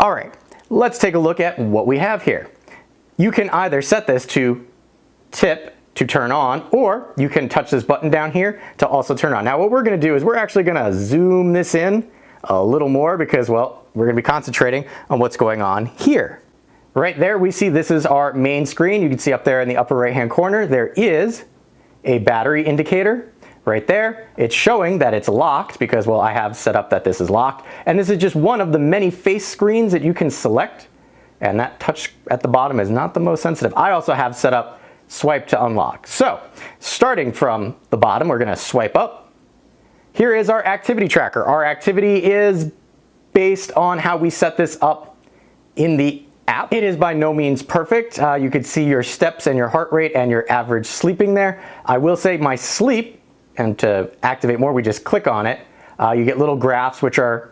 All right, let's take a look at what we have here. You can either set this to tip to turn on, or you can touch this button down here to also turn on. Now what we're going to do is we're actually going to zoom this in a little more because, well, we're going to be concentrating on what's going on here. Right there we see this is our main screen. You can see up there in the upper right hand corner there is a battery indicator. Right there, it's showing that it's locked because, well, I have set up that this is locked. And this is just one of the many face screens that you can select. And that touch at the bottom is not the most sensitive. I also have set up swipe to unlock. So starting from the bottom, we're going to swipe up. Here is our activity tracker. Our activity is based on how we set this up in the app. It is by no means perfect. You could see your steps and your heart rate and your average sleeping there. I will say my sleep, and to activate more, we just click on it. You get little graphs which are,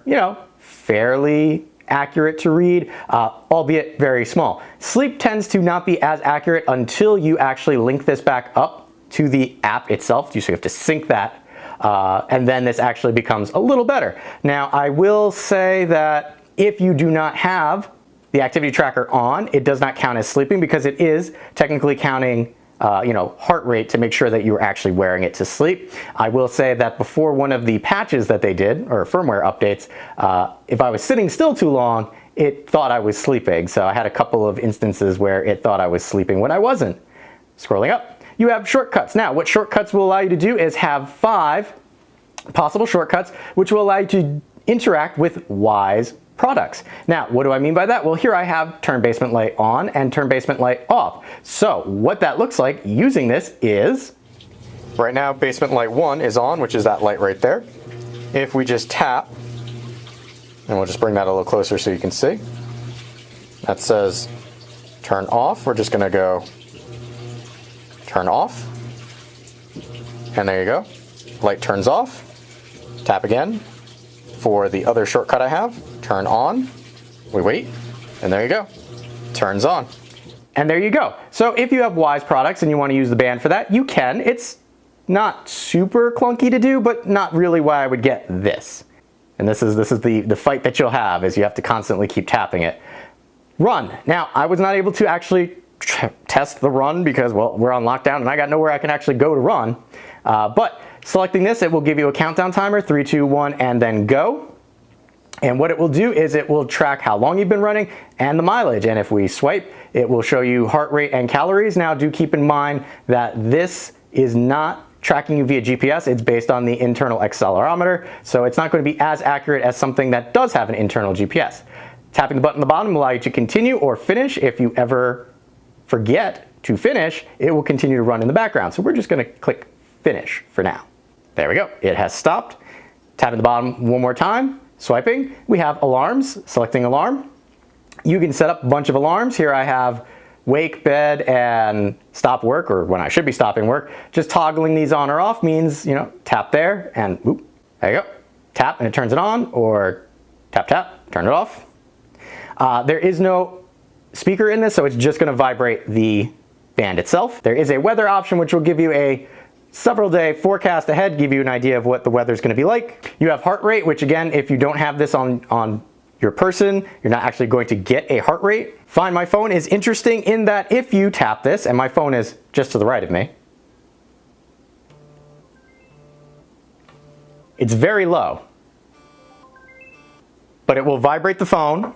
fairly accurate to read, albeit very small. Sleep tends to not be as accurate until you actually link this back up to the app itself. You have to sync that, and then this actually becomes a little better. Now, I will say that if you do not have the activity tracker on, it does not count as sleeping because it is technically counting heart rate to make sure that you're actually wearing it to sleep. I will say that before one of the patches that they did, or firmware updates, if I was sitting still too long, it thought I was sleeping. So I had a couple of instances where it thought I was sleeping when I wasn't. Scrolling up, you have shortcuts. Now, what shortcuts will allow you to do is have 5 possible shortcuts, which will allow you to interact with Wyze products. Now, what do I mean by that? Well, here I have turn basement light on and turn basement light off. So what that looks like using this is, right now basement light 1 is on, which is that light right there. If we just tap, and we'll just bring that a little closer so you can see, that says turn off. We're just gonna go turn off, and there you go. Light turns off. Tap again. For the other shortcut I have, turn on, we wait, and there you go, turns on. And there you go. So if you have Wyze products and you want to use the band for that, you can. It's not super clunky to do, but not really why I would get this. And this is the fight that you'll have, is you have to constantly keep tapping it. Run. Now, I was not able to actually test the run because, well, we're on lockdown and I got nowhere I can actually go to run. But selecting this, it will give you a countdown timer, 3, 2, 1, and then go. And what it will do is it will track how long you've been running and the mileage. And if we swipe, it will show you heart rate and calories. Now, do keep in mind that this is not tracking you via GPS. It's based on the internal accelerometer, so it's not going to be as accurate as something that does have an internal GPS. Tapping the button at the bottom will allow you to continue or finish. If you ever forget to finish, it will continue to run in the background. So we're just going to click finish for now. There we go. It has stopped. Tapping the bottom one more time, swiping. We have alarms, selecting alarm. You can set up a bunch of alarms. Here I have wake, bed, and stop work, or when I should be stopping work. Just toggling these on or off means, tap there and whoop, there you go. Tap and it turns it on, or tap, tap, turn it off. There is no speaker in this, so it's just going to vibrate the band itself. There is a weather option, which will give you a several day forecast ahead, give you an idea of what the weather's going to be like. You have heart rate, which again, if you don't have this on your person, you're not actually going to get a heart rate. Find My Phone is interesting in that if you tap this, and my phone is just to the right of me, it's very low, but it will vibrate the phone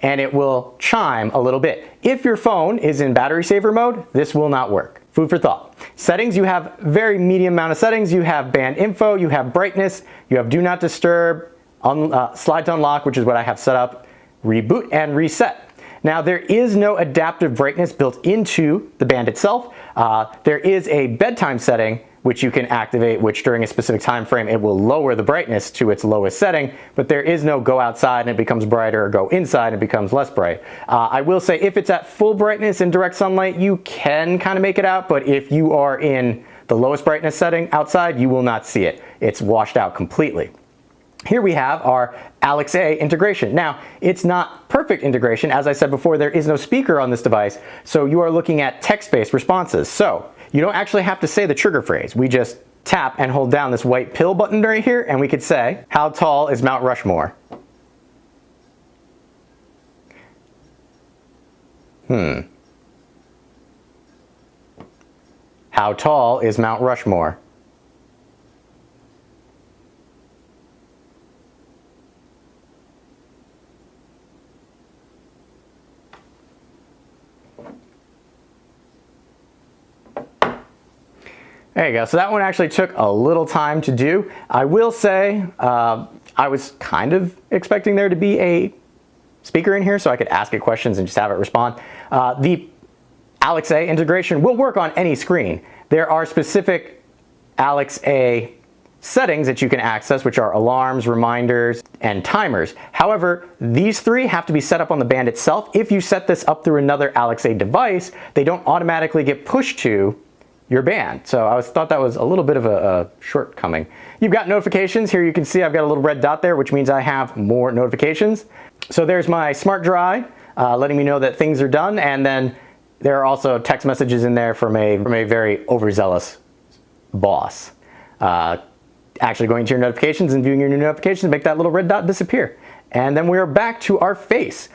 and it will chime a little bit. If your phone is in battery saver mode, this will not work. Food for thought. Settings, you have very medium amount of settings. You have band info, you have brightness, you have do not disturb, slide to unlock, which is what I have set up, reboot and reset. Now, there is no adaptive brightness built into the band itself. There is a bedtime setting which you can activate, which during a specific time frame it will lower the brightness to its lowest setting, but there is no go outside and it becomes brighter, or go inside and it becomes less bright. I will say if it's at full brightness in direct sunlight, you can kind of make it out, but if you are in the lowest brightness setting outside, you will not see it. It's washed out completely. Here we have our Alexa integration. Now, it's not perfect integration. As I said before, there is no speaker on this device, so you are looking at text-based responses. So you don't actually have to say the trigger phrase. We just tap and hold down this white pill button right here, and we could say, how tall is Mount Rushmore? How tall is Mount Rushmore? There you go. So that one actually took a little time to do. I will say I was kind of expecting there to be a speaker in here so I could ask it questions and just have it respond. The Alexa integration will work on any screen. There are specific Alexa settings that you can access, which are alarms, reminders, and timers. However, these three have to be set up on the band itself. If you set this up through another Alexa device, they don't automatically get pushed to your band. So I thought that was a little bit of a shortcoming. You've got notifications. Here you can see I've got a little red dot there, which means I have more notifications. So there's my smart dry, letting me know that things are done, and then there are also text messages in there from a very overzealous boss. Actually going to your notifications and viewing your new notifications, make that little red dot disappear. And then we are back to our face.